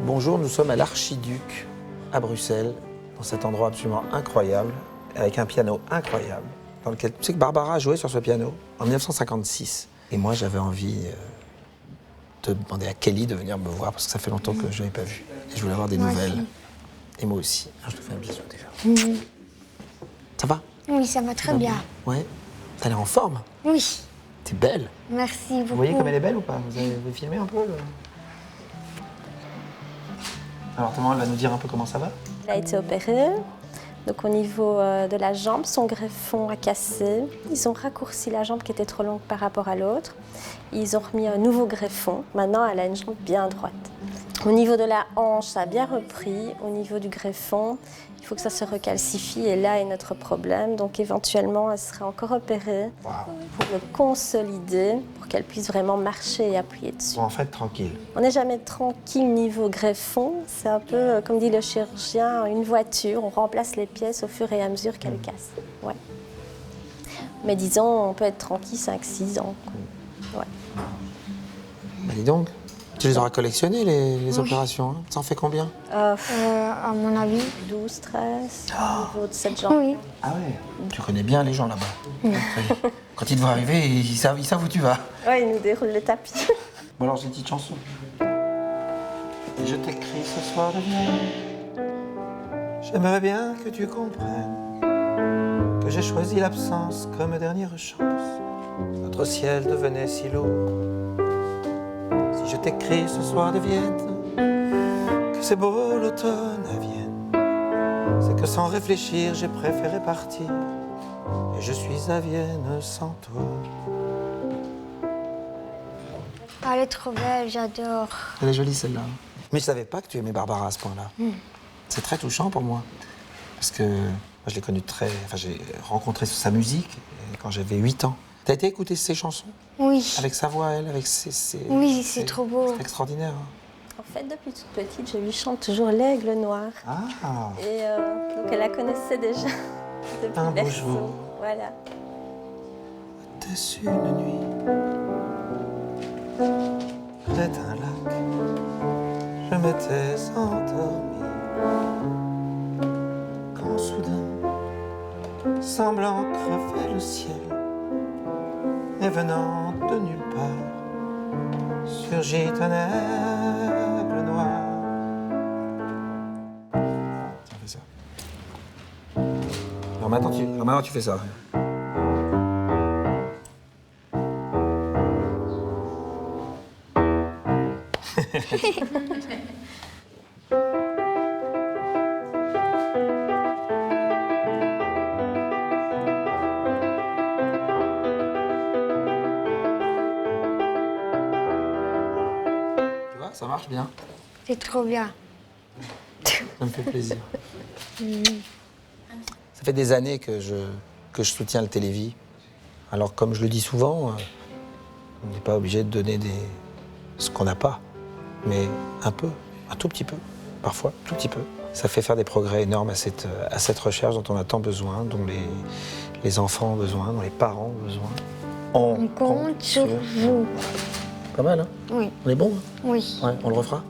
Bonjour, nous sommes à l'Archiduc, à Bruxelles, dans cet endroit absolument incroyable, avec un piano incroyable, dans lequel tu sais que Barbara a joué sur ce piano en 1956. Et moi, j'avais envie de demander à Kelly de venir me voir, parce que ça fait longtemps que je ne l'avais pas vue. Et je voulais avoir des nouvelles. Aussi. Et moi aussi. Alors, je te fais un bisou déjà. Ça va? Oui, ça va très bien. Ouais. T'as l'air en forme. Oui, T'es belle. merci beaucoup. Vous voyez comme elle est belle ou pas? Vous avez filmé un peu Alors, maman, elle va nous dire un peu comment ça va. Il a été opéré. Donc au niveau de la jambe, son greffon a cassé. Ils ont raccourci la jambe qui était trop longue par rapport à l'autre. Ils ont remis un nouveau greffon. Maintenant, elle a une jambe bien droite. Au niveau de la hanche, ça a bien repris. Au niveau du greffon, il faut que ça se recalcifie. Et là est notre problème. Donc éventuellement, elle sera encore opérée pour le consolider, pour qu'elle puisse vraiment marcher et appuyer dessus. Bon, en fait, tranquille. On n'est jamais tranquille niveau greffon. C'est un peu, comme dit le chirurgien, une voiture. On remplace les pièces au fur et à mesure qu'elles cassent. Ouais. Mais disons, on peut être tranquille 5-6 ans. Ouais. Bah, dis donc, tu les auras collectionnées, les opérations. Hein. Ça en fait combien? À mon avis, 12, 13, au niveau de cette jambe. oui. Ah ouais. Tu connais bien les gens là-bas. Quand ils te voient arriver, ils savent où tu vas. Ouais, ils nous déroulent le tapis. Bon alors, j'ai une petite chanson. Et je t'écris ce soir de viens. J'aimerais bien que tu comprennes que j'ai choisi l'absence comme dernière chance. Notre ciel devenait si lourd. Si je t'écris ce soir de Vienne, que c'est beau l'automne à Vienne, c'est que sans réfléchir j'ai préféré partir. Et je suis à Vienne sans toi. Elle est trop belle, j'adore. Elle est jolie celle-là. Mais je savais pas que tu aimais Barbara à ce point-là. C'est très touchant pour moi. Parce que moi, je l'ai connue j'ai rencontré sa musique quand j'avais 8 ans. T'as été écouter ses chansons? Oui. Avec sa voix, elle, avec ses... Oui, c'est trop beau. C'est extraordinaire. Hein. En fait, depuis toute petite, je lui chante toujours l'aigle noir. Ah, Et donc, elle la connaissait déjà depuis Un beau berceau. jour. Voilà. était-ce une nuit près d'un lac, je m'étais endormi. Quand soudain, semblant crever le ciel, et venant de nulle part, surgit un aigle noir. Ça fait ça. Alors maintenant tu fais ça. Tu vois, ça marche bien. C'est trop bien. Ça me fait plaisir. Ça fait des années que je soutiens le Télévis. Alors, comme je le dis souvent, on n'est pas obligé de donner ce qu'on n'a pas, mais un peu, un tout petit peu, parfois, tout petit peu. Ça fait faire des progrès énormes à cette recherche dont on a tant besoin, dont les enfants ont besoin, dont les parents ont besoin. On compte sur vous. Pas mal, hein? Oui, On est bon, hein? oui. Ouais, on le refera?